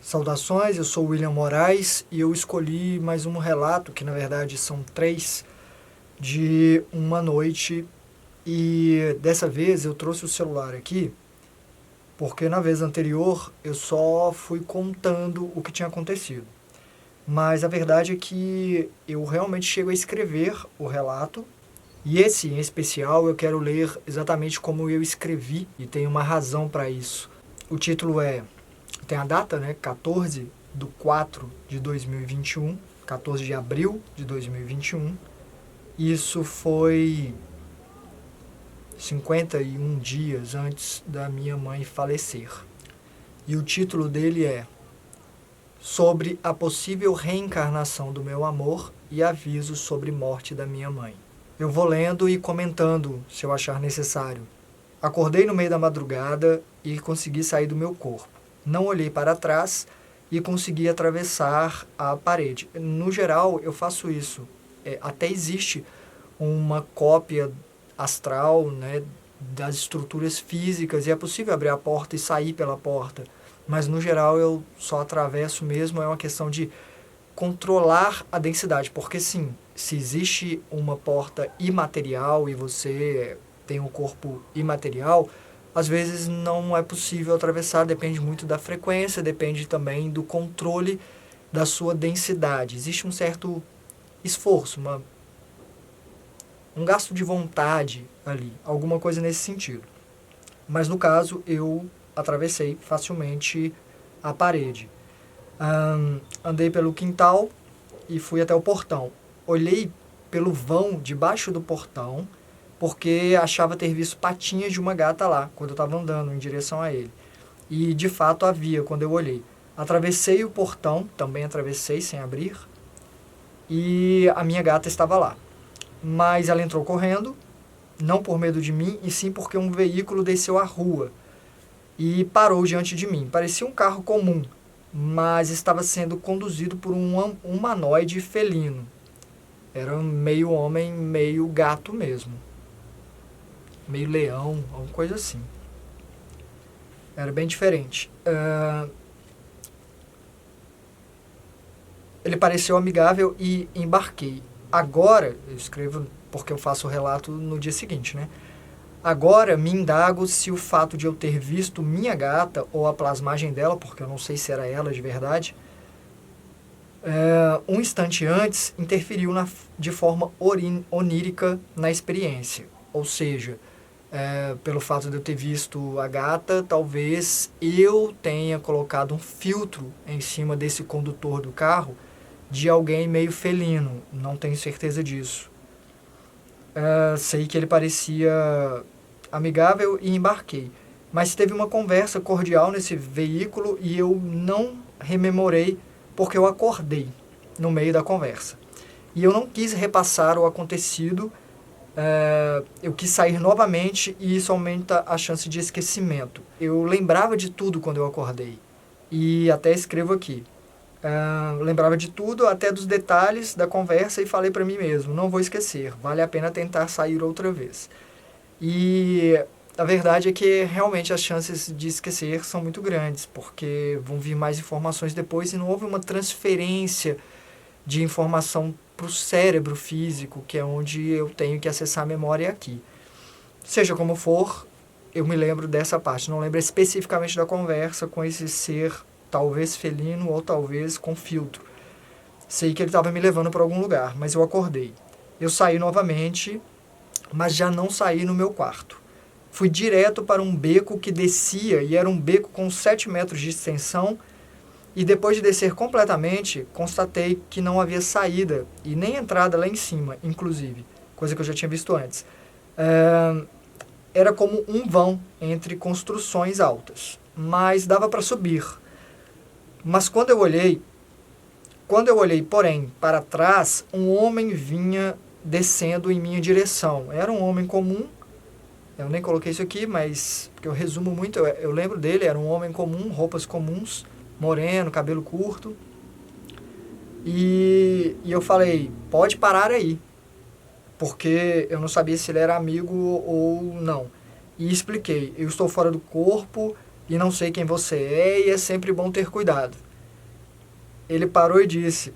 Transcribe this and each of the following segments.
Saudações, eu sou William Moraes e eu escolhi mais um relato, que na verdade são 3, de uma noite. E dessa vez eu trouxe o celular aqui, porque na vez anterior eu só fui contando o que tinha acontecido. Mas a verdade é que eu realmente chego a escrever o relato, e esse em especial eu quero ler exatamente como eu escrevi, e tem uma razão para isso. O título tem a data, né? 14/4/2021, 14 de abril de 2021. Isso foi 51 dias antes da minha mãe falecer. E o título dele é Sobre a possível reencarnação do meu amor e aviso sobre morte da minha mãe. Eu vou lendo e comentando se eu achar necessário. Acordei no meio da madrugada e consegui sair do meu corpo. Não olhei para trás e consegui atravessar a parede. No geral, eu faço isso. Até existe uma cópia astral, né, das estruturas físicas e é possível abrir a porta e sair pela porta. Mas, no geral, eu só atravesso mesmo. É uma questão de controlar a densidade. Porque, sim, se existe uma porta imaterial e você tem um corpo imaterial, às vezes não é possível atravessar, depende muito da frequência, depende também do controle da sua densidade. Existe um certo esforço, um gasto de vontade ali, alguma coisa nesse sentido. Mas no caso, eu atravessei facilmente a parede. Andei pelo quintal e fui até o portão. Olhei pelo vão debaixo do portão, porque achava ter visto patinhas de uma gata lá, quando eu estava andando em direção a ele. E de fato havia, quando eu olhei. Atravessei o portão, também atravessei sem abrir, e a minha gata estava lá. Mas ela entrou correndo, não por medo de mim, e sim porque um veículo desceu a rua e parou diante de mim. Parecia um carro comum, mas estava sendo conduzido por um humanoide felino. Era meio homem, meio gato mesmo. Meio leão, alguma coisa assim. Era bem diferente. Ele pareceu amigável e embarquei. Agora, eu escrevo porque eu faço o relato no dia seguinte, né? Agora me indago se o fato de eu ter visto minha gata, ou a plasmagem dela, porque eu não sei se era ela de verdade, um instante antes interferiu de forma onírica na experiência. Ou seja, pelo fato de eu ter visto a gata, talvez eu tenha colocado um filtro em cima desse condutor do carro de alguém meio felino. Não tenho certeza disso. Sei que ele parecia amigável e embarquei. Mas teve uma conversa cordial nesse veículo e eu não rememorei porque eu acordei no meio da conversa. E eu não quis repassar o acontecido, eu quis sair novamente e isso aumenta a chance de esquecimento. Eu lembrava de tudo quando eu acordei. E até escrevo aqui. Lembrava de tudo, até dos detalhes da conversa e falei para mim mesmo, não vou esquecer, vale a pena tentar sair outra vez. E a verdade é que realmente as chances de esquecer são muito grandes, porque vão vir mais informações depois e não houve uma transferência de informação para o cérebro físico, que é onde eu tenho que acessar a memória aqui. Seja como for, eu me lembro dessa parte, não lembro especificamente da conversa com esse ser, talvez felino ou talvez com filtro. Sei que ele estava me levando para algum lugar, mas eu acordei. Eu saí novamente, mas já não saí no meu quarto. Fui direto para um beco que descia, e era um beco com 7 metros de extensão, e depois de descer completamente, constatei que não havia saída, e nem entrada lá em cima, inclusive, coisa que eu já tinha visto antes. Era como um vão entre construções altas, mas dava para subir. Mas quando eu olhei, porém, para trás, um homem vinha descendo em minha direção. Era um homem comum, eu nem coloquei isso aqui, mas porque eu resumo muito, eu lembro dele, era um homem comum, roupas comuns, moreno, cabelo curto. E eu falei, pode parar aí, porque eu não sabia se ele era amigo ou não. E expliquei, eu estou fora do corpo e não sei quem você é e é sempre bom ter cuidado. Ele parou e disse: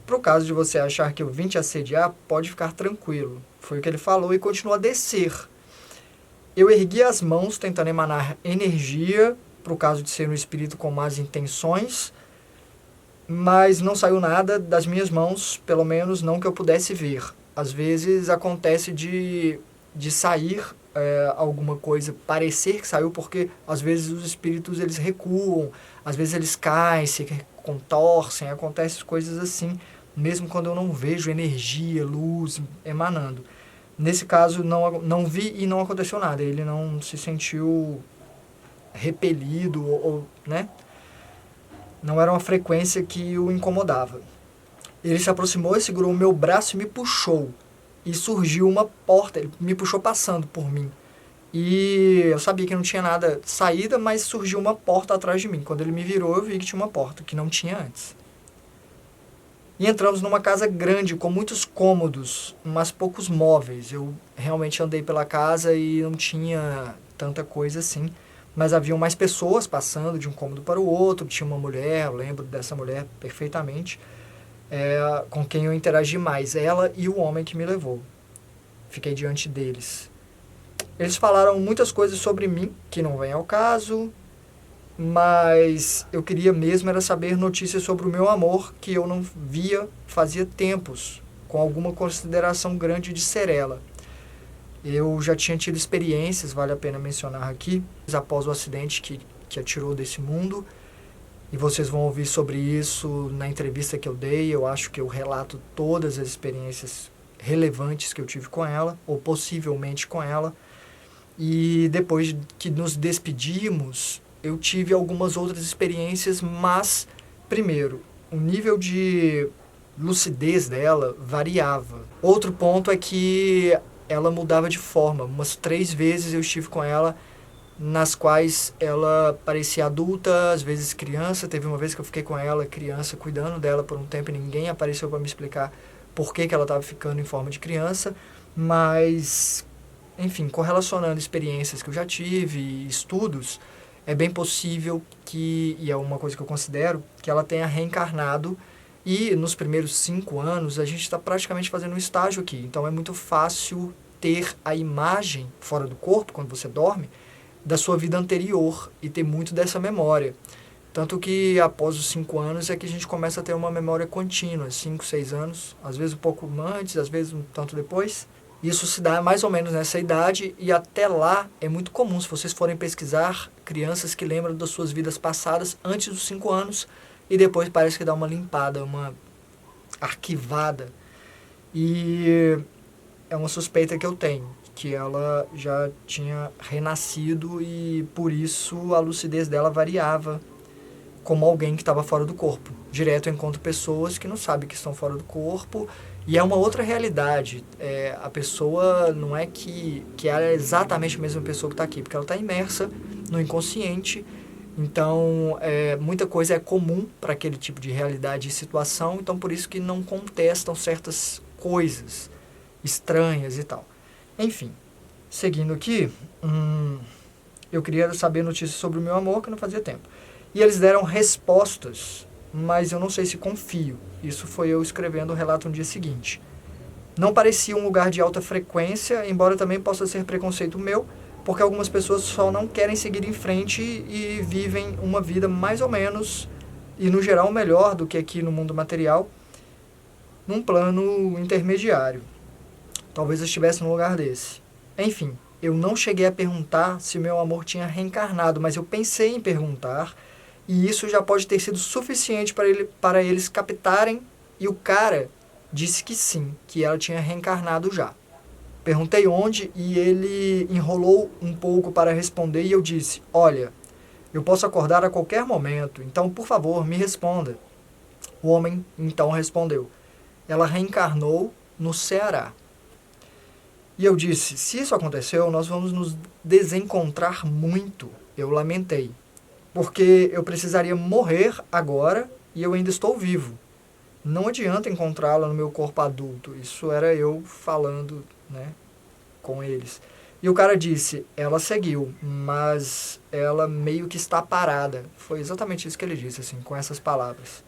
pro caso de você achar que eu vim te assediar, pode ficar tranquilo. Foi o que ele falou e continuou a descer. Eu ergui as mãos tentando emanar energia, pro caso de ser um espírito com más intenções, mas não saiu nada das minhas mãos, pelo menos não que eu pudesse ver. Às vezes acontece de sair alguma coisa, parecer que saiu, porque às vezes os espíritos eles recuam, às vezes eles caem, se contorcem, acontecem coisas assim, mesmo quando eu não vejo energia, luz emanando. Nesse caso não vi e não aconteceu nada, ele não se sentiu repelido né? Não era uma frequência que o incomodava. Ele se aproximou, segurou o meu braço e me puxou. E surgiu uma porta, ele me puxou passando por mim. E eu sabia que não tinha nada saída, mas surgiu uma porta atrás de mim. Quando ele me virou, eu vi que tinha uma porta, que não tinha antes. E entramos numa casa grande, com muitos cômodos, mas poucos móveis. Eu realmente andei pela casa e não tinha tanta coisa assim. Mas haviam mais pessoas passando de um cômodo para o outro. Tinha uma mulher, eu lembro dessa mulher perfeitamente, com quem eu interagi mais. Ela e o homem que me levou. Fiquei diante deles. Eles falaram muitas coisas sobre mim, que não vem ao caso, mas eu queria mesmo era saber notícias sobre o meu amor, que eu não via fazia tempos, com alguma consideração grande de ser ela. Eu já tinha tido experiências, vale a pena mencionar aqui, após o acidente que a tirou desse mundo, e vocês vão ouvir sobre isso na entrevista que eu dei. Eu acho que eu relato todas as experiências relevantes que eu tive com ela, ou possivelmente com ela. E depois que nos despedimos, eu tive algumas outras experiências, mas, primeiro, o nível de lucidez dela variava. Outro ponto é que ela mudava de forma. Umas 3 vezes eu estive com ela, nas quais ela parecia adulta, às vezes criança. Teve uma vez que eu fiquei com ela, criança, cuidando dela por um tempo, e ninguém apareceu para me explicar por que ela estava ficando em forma de criança, mas, enfim, correlacionando experiências que eu já tive, estudos, é bem possível que, e é uma coisa que eu considero, que ela tenha reencarnado, e nos primeiros 5 anos a gente está praticamente fazendo um estágio aqui, então é muito fácil ter a imagem fora do corpo, quando você dorme, da sua vida anterior, e ter muito dessa memória. Tanto que após os 5 anos é que a gente começa a ter uma memória contínua, 5, 6 anos, às vezes um pouco antes, às vezes um tanto depois. Isso se dá mais ou menos nessa idade, e até lá é muito comum, se vocês forem pesquisar, crianças que lembram das suas vidas passadas antes dos 5 anos, e depois parece que dá uma limpada, uma arquivada. E é uma suspeita que eu tenho, que ela já tinha renascido e por isso a lucidez dela variava, como alguém que estava fora do corpo. Direto eu encontro pessoas que não sabem que estão fora do corpo, e é uma outra realidade. A pessoa não é que ela é exatamente a mesma pessoa que está aqui, porque ela está imersa no inconsciente. Então, muita coisa é comum para aquele tipo de realidade e situação, então por isso que não contestam certas coisas estranhas e tal. Enfim, seguindo aqui, eu queria saber notícias sobre o meu amor, que não fazia tempo. E eles deram respostas, mas eu não sei se confio. Isso foi eu escrevendo o relato no dia seguinte. Não parecia um lugar de alta frequência, embora também possa ser preconceito meu, porque algumas pessoas só não querem seguir em frente e vivem uma vida mais ou menos, e no geral melhor do que aqui no mundo material, num plano intermediário. Talvez eu estivesse num lugar desse. Enfim, eu não cheguei a perguntar se meu amor tinha reencarnado, mas eu pensei em perguntar, e isso já pode ter sido suficiente para eles captarem, e o cara disse que sim, que ela tinha reencarnado já. Perguntei onde e ele enrolou um pouco para responder, e eu disse: olha, eu posso acordar a qualquer momento, então por favor me responda. O homem então respondeu: ela reencarnou no Ceará. E eu disse: se isso aconteceu, nós vamos nos desencontrar muito. Eu lamentei, porque eu precisaria morrer agora e eu ainda estou vivo. Não adianta encontrá-la no meu corpo adulto. Isso era eu falando, né, com eles. E o cara disse: ela seguiu, mas ela meio que está parada. Foi exatamente isso que ele disse, assim, com essas palavras.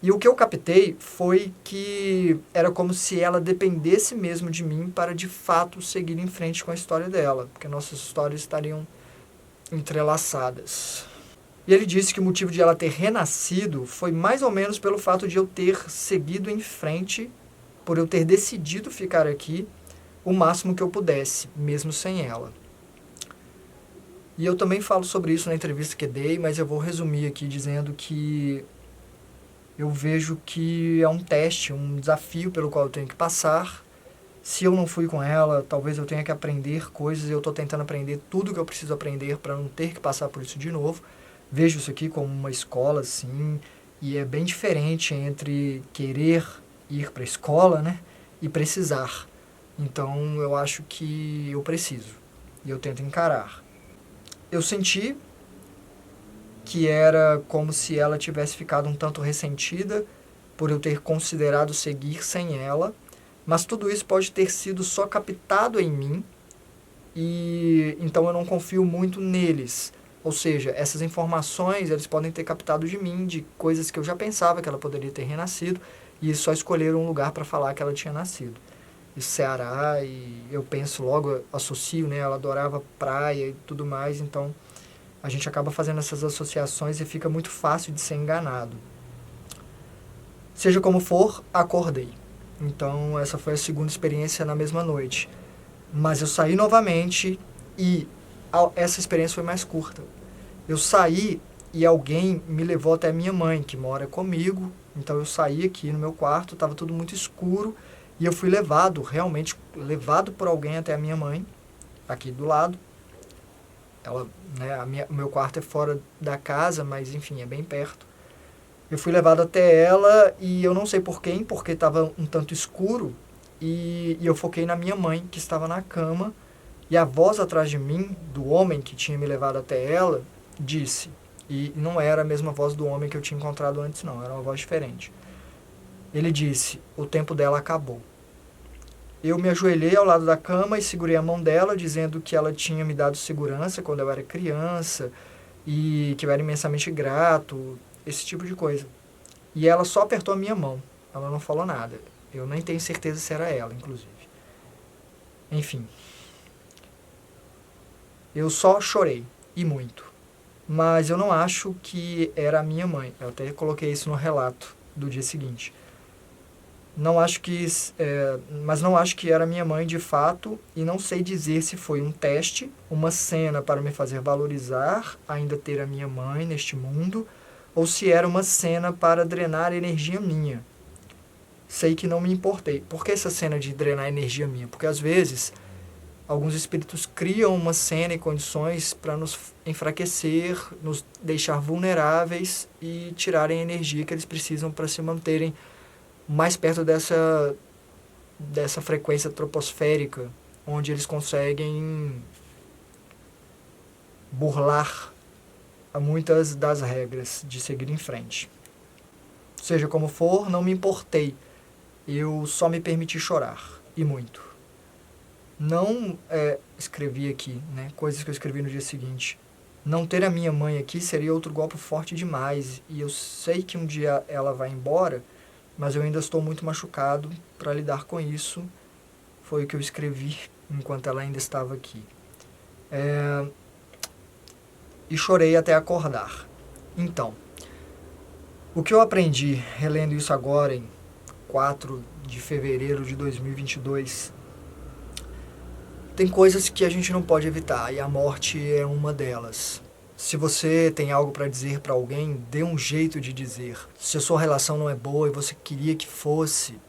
E o que eu captei foi que era como se ela dependesse mesmo de mim para de fato seguir em frente com a história dela, porque nossas histórias estariam entrelaçadas. E ele disse que o motivo de ela ter renascido foi mais ou menos pelo fato de eu ter seguido em frente, por eu ter decidido ficar aqui o máximo que eu pudesse, mesmo sem ela. E eu também falo sobre isso na entrevista que dei, mas eu vou resumir aqui dizendo que eu vejo que é um teste, um desafio pelo qual eu tenho que passar. Se eu não fui com ela, talvez eu tenha que aprender coisas, e eu estou tentando aprender tudo que eu preciso aprender para não ter que passar por isso de novo. Vejo isso aqui como uma escola, sim, e é bem diferente entre querer ir para a escola, né, e precisar. Então, eu acho que eu preciso, e eu tento encarar. Eu senti que era como se ela tivesse ficado um tanto ressentida por eu ter considerado seguir sem ela, mas tudo isso pode ter sido só captado em mim, e então eu não confio muito neles. Ou seja, essas informações eles podem ter captado de mim, de coisas que eu já pensava que ela poderia ter renascido, e só escolheram um lugar para falar que ela tinha nascido. Isso, Ceará, e eu penso logo, associo, né? Ela adorava praia e tudo mais, então a gente acaba fazendo essas associações e fica muito fácil de ser enganado. Seja como for, acordei. Então essa foi a segunda experiência na mesma noite. Mas eu saí novamente e essa experiência foi mais curta. Eu saí e alguém me levou até a minha mãe, que mora comigo. Então eu saí aqui no meu quarto, estava tudo muito escuro, e eu fui levado, realmente levado por alguém até a minha mãe, aqui do lado. Ela, né, o meu quarto é fora da casa, mas enfim, é bem perto. Eu fui levado até ela e eu não sei por quem, porque estava um tanto escuro, e eu foquei na minha mãe, que estava na cama, e a voz atrás de mim, do homem que tinha me levado até ela, disse, e não era a mesma voz do homem que eu tinha encontrado antes, não, era uma voz diferente. Ele disse, o tempo dela acabou. Eu me ajoelhei ao lado da cama e segurei a mão dela, dizendo que ela tinha me dado segurança quando eu era criança, e que eu era imensamente grato, esse tipo de coisa. E ela só apertou a minha mão, ela não falou nada. Eu nem tenho certeza se era ela, inclusive. Enfim. Eu só chorei, e muito. Mas eu não acho que era a minha mãe. Eu até coloquei isso no relato do dia seguinte. Não acho que, mas não acho que era minha mãe de fato, e não sei dizer se foi um teste, uma cena para me fazer valorizar ainda ter a minha mãe neste mundo, ou se era uma cena para drenar energia minha. Sei que não me importei. Por que essa cena de drenar energia minha? Porque às vezes alguns espíritos criam uma cena e condições para nos enfraquecer, nos deixar vulneráveis e tirarem a energia que eles precisam para se manterem mais perto dessa frequência troposférica, onde eles conseguem burlar muitas das regras de seguir em frente. Seja como for, não me importei. Eu só me permiti chorar, e muito. Não escrevi aqui, né, coisas que eu escrevi no dia seguinte. Não ter a minha mãe aqui seria outro golpe forte demais, e eu sei que um dia ela vai embora, mas eu ainda estou muito machucado para lidar com isso. Foi o que eu escrevi enquanto ela ainda estava aqui. E chorei até acordar. Então, o que eu aprendi relendo isso agora em 4 de fevereiro de 2022, tem coisas que a gente não pode evitar, e a morte é uma delas. Se você tem algo para dizer para alguém, dê um jeito de dizer. Se a sua relação não é boa e você queria que fosse,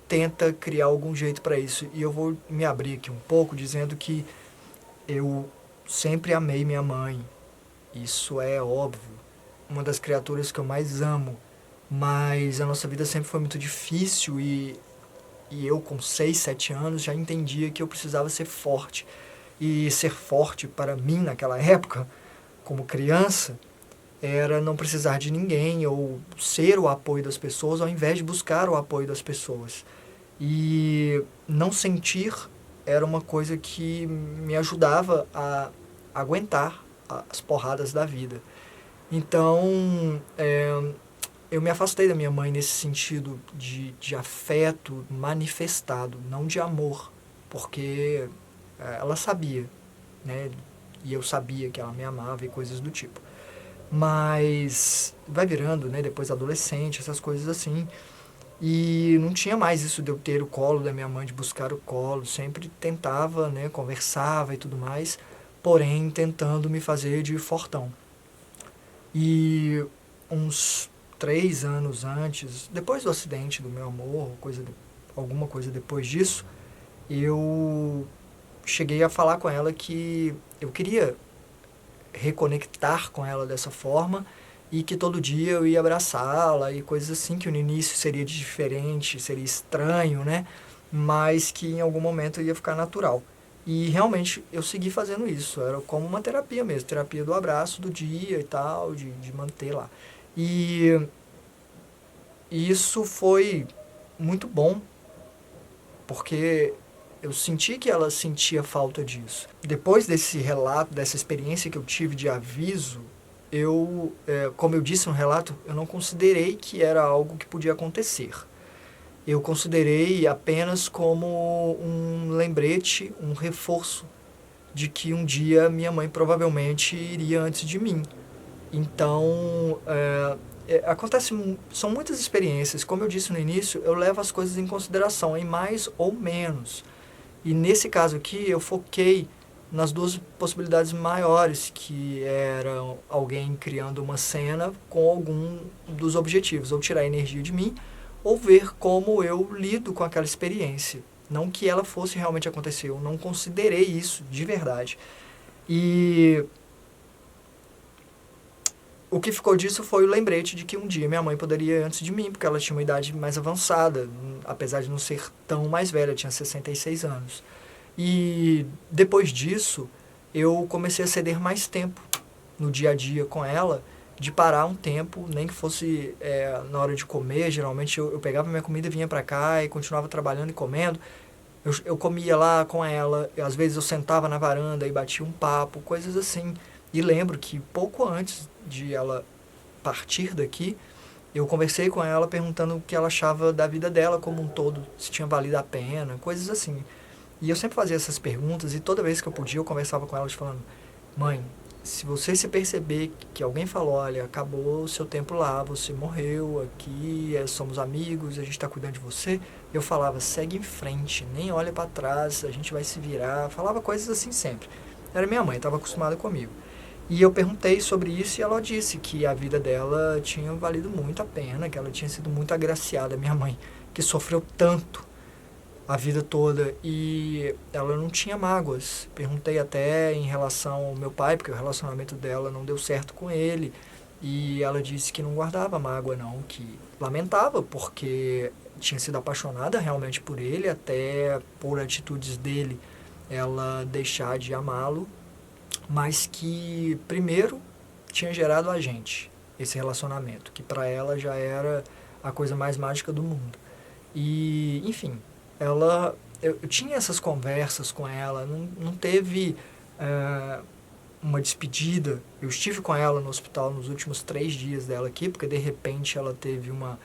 tenta criar algum jeito para isso. E eu vou me abrir aqui um pouco dizendo que eu sempre amei minha mãe. Isso é óbvio. Uma das criaturas que eu mais amo. Mas a nossa vida sempre foi muito difícil, e eu com 6, 7 anos já entendia que eu precisava ser forte. E ser forte para mim naquela época, como criança, era não precisar de ninguém ou ser o apoio das pessoas ao invés de buscar o apoio das pessoas. E não sentir era uma coisa que me ajudava a aguentar as porradas da vida. Então, eu me afastei da minha mãe nesse sentido de afeto manifestado, não de amor, porque ela sabia, né? E eu sabia que ela me amava e coisas do tipo. Mas vai virando, né? Depois adolescente, essas coisas assim. E não tinha mais isso de eu ter o colo da minha mãe, de buscar o colo. Sempre tentava, né? Conversava e tudo mais, porém tentando me fazer de fortão. E uns 3 anos antes, depois do acidente do meu amor, alguma coisa depois disso, eu cheguei a falar com ela que eu queria reconectar com ela dessa forma e que todo dia eu ia abraçá-la e coisas assim, que no início seria diferente, seria estranho, né? Mas que em algum momento ia ficar natural. E realmente eu segui fazendo isso, era como uma terapia mesmo, terapia do abraço do dia e tal, de manter lá. E isso foi muito bom, porque eu senti que ela sentia falta disso. Depois desse relato, dessa experiência que eu tive de aviso, como eu disse no relato, eu não considerei que era algo que podia acontecer. Eu considerei apenas como um lembrete, um reforço de que um dia minha mãe provavelmente iria antes de mim. Então, são muitas experiências. Como eu disse no início, eu levo as coisas em consideração, em mais ou menos. E nesse caso aqui, eu foquei nas duas possibilidades maiores, que eram alguém criando uma cena com algum dos objetivos, ou tirar energia de mim, ou ver como eu lido com aquela experiência. Não que ela fosse realmente acontecer, eu não considerei isso de verdade. E o que ficou disso foi o lembrete de que um dia minha mãe poderia ir antes de mim, porque ela tinha uma idade mais avançada, apesar de não ser tão mais velha, tinha 66 anos. E depois disso, eu comecei a ceder mais tempo no dia a dia com ela, de parar um tempo, nem que fosse na hora de comer. Geralmente eu pegava minha comida, vinha para cá e continuava trabalhando e comendo. Eu comia lá com ela, às vezes eu sentava na varanda e batia um papo, coisas assim. E lembro que pouco antes de ela partir daqui, eu conversei com ela perguntando o que ela achava da vida dela como um todo, se tinha valido a pena, coisas assim. E eu sempre fazia essas perguntas e toda vez que eu podia eu conversava com ela falando: mãe, se você se perceber que alguém falou, olha, acabou o seu tempo lá, você morreu aqui, somos amigos, a gente está cuidando de você, eu falava, segue em frente, nem olha para trás, a gente vai se virar. Falava coisas assim sempre. Era minha mãe, estava acostumada comigo. E eu perguntei sobre isso e ela disse que a vida dela tinha valido muito a pena, que ela tinha sido muito agraciada, minha mãe, que sofreu tanto a vida toda e ela não tinha mágoas. Perguntei até em relação ao meu pai, porque o relacionamento dela não deu certo com ele, e ela disse que não guardava mágoa não, que lamentava porque tinha sido apaixonada realmente por ele, até por atitudes dele ela deixar de amá-lo, mas que primeiro tinha gerado a gente, esse relacionamento, que para ela já era a coisa mais mágica do mundo. E, enfim, eu tinha essas conversas com ela, não teve uma despedida. Eu estive com ela no hospital nos últimos 3 dias dela aqui, porque de repente ela teve uma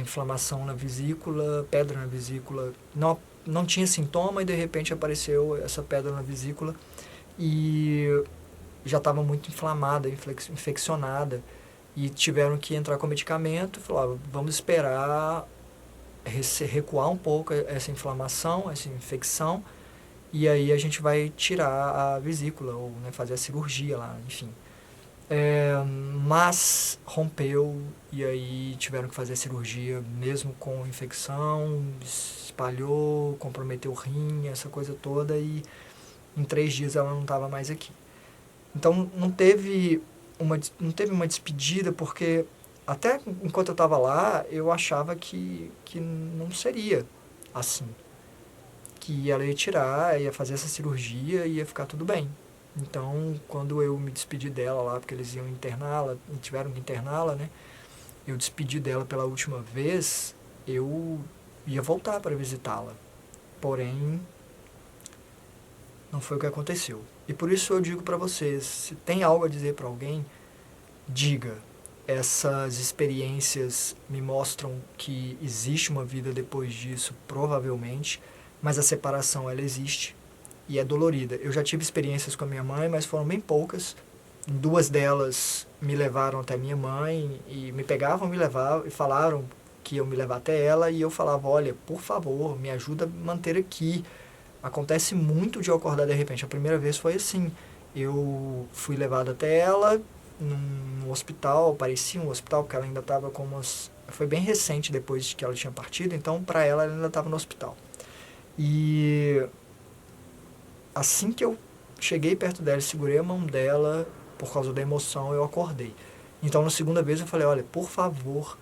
inflamação na vesícula, pedra na vesícula. Não tinha sintoma e de repente apareceu essa pedra na vesícula e já estava muito inflamada, infeccionada, e tiveram que entrar com medicamento. Falaram, vamos esperar recuar um pouco essa inflamação, essa infecção, e aí a gente vai tirar a vesícula, ou né, fazer a cirurgia lá, enfim. Mas rompeu, e aí tiveram que fazer a cirurgia mesmo com infecção, espalhou, comprometeu o rim, essa coisa toda, e em 3 dias ela não estava mais aqui. Então não teve uma despedida, porque até enquanto eu estava lá, eu achava que não seria assim. Que ela ia tirar, ia fazer essa cirurgia e ia ficar tudo bem. Então, quando eu me despedi dela lá, porque eles iam interná-la, tiveram que interná-la, né? Eu despedi dela pela última vez, eu ia voltar para visitá-la. Porém, não foi o que aconteceu. E por isso eu digo para vocês, se tem algo a dizer para alguém, diga. essas experiências me mostram que existe uma vida depois disso, provavelmente, mas a separação, ela existe e é dolorida. Eu já tive experiências com a minha mãe, mas foram bem poucas. Duas delas me levaram até minha mãe e me pegavam, me levavam e falaram que iam me levar até ela, e eu falava, olha, por favor, me ajuda a manter aqui. Acontece muito de eu acordar de repente. A primeira vez foi assim, eu fui levado até ela num hospital, parecia um hospital, porque ela ainda estava com umas... Foi bem recente depois de que ela tinha partido, então para ela ainda estava no hospital. E assim que eu cheguei perto dela, segurei a mão dela, por causa da emoção, eu acordei. Então, na segunda vez, eu falei, olha, por favor,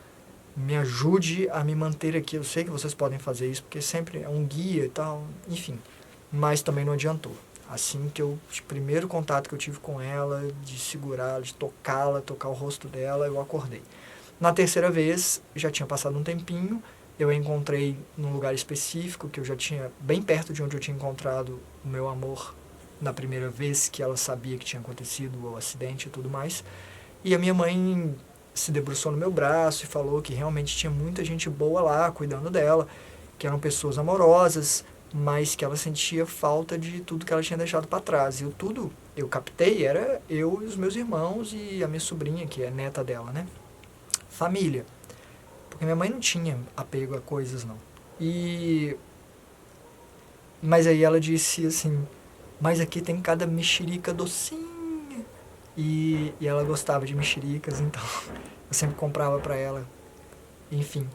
me ajude a me manter aqui. Eu sei que vocês podem fazer isso, porque sempre é um guia e tal, enfim. Mas também não adiantou. Assim que o primeiro contato que eu tive com ela, de segurá-la, de tocá-la, tocar o rosto dela, eu acordei. Na terceira vez, já tinha passado um tempinho, eu a encontrei num lugar específico, que eu já tinha, bem perto de onde eu tinha encontrado o meu amor na primeira vez, que ela sabia que tinha acontecido o acidente e tudo mais. E a minha mãe se debruçou no meu braço e falou que realmente tinha muita gente boa lá, cuidando dela, que eram pessoas amorosas, mas que ela sentia falta de tudo que ela tinha deixado para trás. E tudo eu captei, era eu e os meus irmãos e a minha sobrinha, que é neta dela, né? Família. Porque minha mãe não tinha apego a coisas, não. Mas aí ela disse assim, mas aqui tem cada mexerica docinha. E ela gostava de mexericas, então eu sempre comprava para ela. Enfim.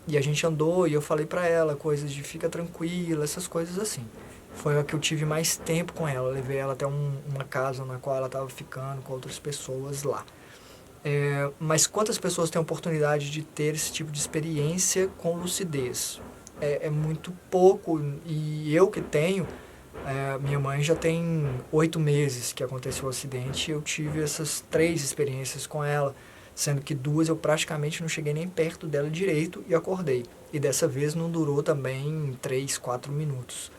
E a gente andou e eu falei pra ela coisas de fica tranquila, essas coisas assim. Foi a que eu tive mais tempo com ela. Eu levei ela até uma casa na qual ela estava ficando com outras pessoas lá. Mas quantas pessoas têm a oportunidade de ter esse tipo de experiência com lucidez? É muito pouco. E eu que tenho, minha mãe já tem 8 meses que aconteceu o acidente e eu tive essas 3 experiências com ela, sendo que 2 eu praticamente não cheguei nem perto dela direito e acordei. E dessa vez não durou também 3, 4 minutos.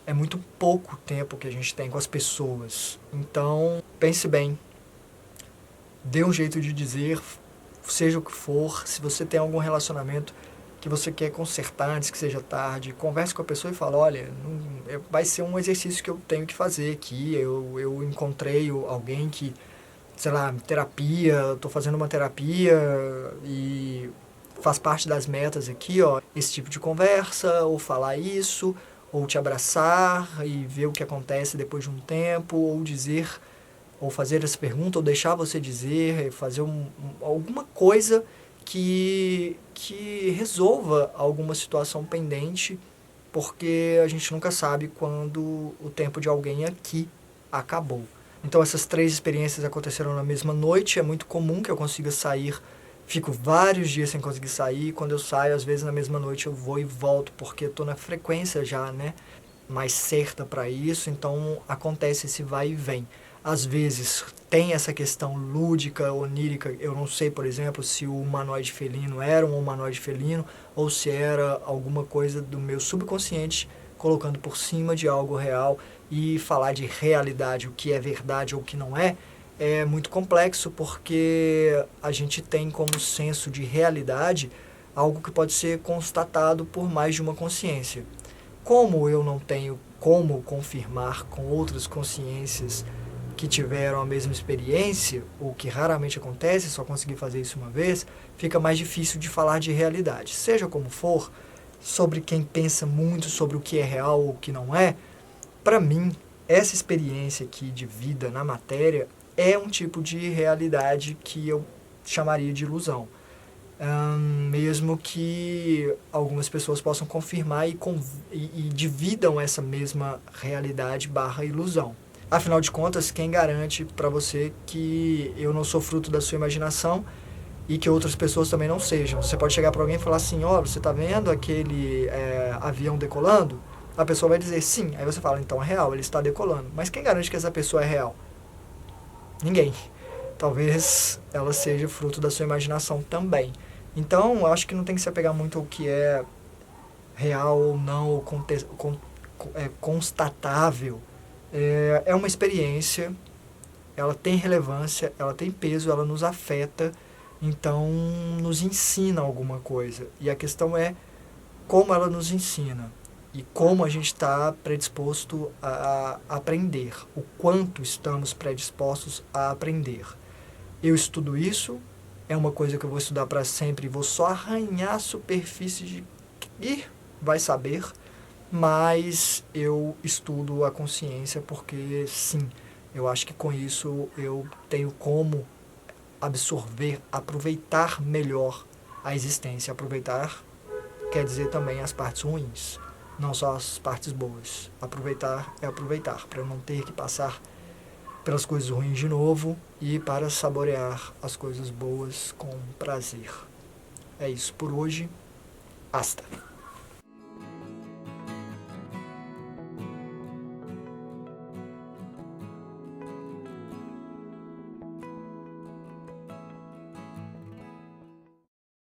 É muito pouco tempo que a gente tem com as pessoas. Então, pense bem. Dê um jeito de dizer, seja o que for, se você tem algum relacionamento que você quer consertar antes que seja tarde, converse com a pessoa e fala, olha, vai ser um exercício que eu tenho que fazer aqui, eu encontrei alguém que, sei lá, terapia, estou fazendo uma terapia e faz parte das metas aqui, ó, esse tipo de conversa, ou falar isso, ou te abraçar e ver o que acontece depois de um tempo, ou dizer, ou fazer essa pergunta, ou deixar você dizer, fazer alguma coisa que resolva alguma situação pendente, porque a gente nunca sabe quando o tempo de alguém aqui acabou. Então essas 3 experiências aconteceram na mesma noite, é muito comum que eu consiga sair, fico vários dias sem conseguir sair, quando eu saio, às vezes na mesma noite eu vou e volto, porque estou na frequência já, né, mais certa para isso, então acontece esse vai e vem. Às vezes tem essa questão lúdica, onírica, eu não sei, por exemplo, se o humanoide felino era um humanoide felino ou se era alguma coisa do meu subconsciente colocando por cima de algo real. E falar de realidade, o que é verdade ou o que não é muito complexo, porque a gente tem como senso de realidade algo que pode ser constatado por mais de uma consciência. Como eu não tenho como confirmar com outras consciências que tiveram a mesma experiência, o que raramente acontece, só consegui fazer isso uma vez, fica mais difícil de falar de realidade. Seja como for, sobre quem pensa muito sobre o que é real ou o que não é, para mim, essa experiência aqui de vida na matéria é um tipo de realidade que eu chamaria de ilusão. Mesmo que algumas pessoas possam confirmar e dividam essa mesma realidade barra ilusão. Afinal de contas, quem garante para você que eu não sou fruto da sua imaginação e que outras pessoas também não sejam? Você pode chegar para alguém e falar assim, ó, você está vendo aquele avião decolando? A pessoa vai dizer sim. Aí você fala, então é real, ele está decolando. Mas quem garante que essa pessoa é real? Ninguém. Talvez ela seja fruto da sua imaginação também. Então, eu acho que não tem que se apegar muito ao que é real ou não, ou constatável. É uma experiência, ela tem relevância, ela tem peso, ela nos afeta, então nos ensina alguma coisa. E a questão é como ela nos ensina e como a gente está predisposto a aprender, o quanto estamos predispostos a aprender. Eu estudo isso, é uma coisa que eu vou estudar para sempre e vou só arranhar a superfície de ir, vai saber, mas eu estudo a consciência porque, sim, eu acho que com isso eu tenho como absorver, aproveitar melhor a existência. Aproveitar quer dizer também as partes ruins, não só as partes boas. Aproveitar é aproveitar, para não ter que passar pelas coisas ruins de novo e para saborear as coisas boas com prazer. É isso por hoje. Hasta.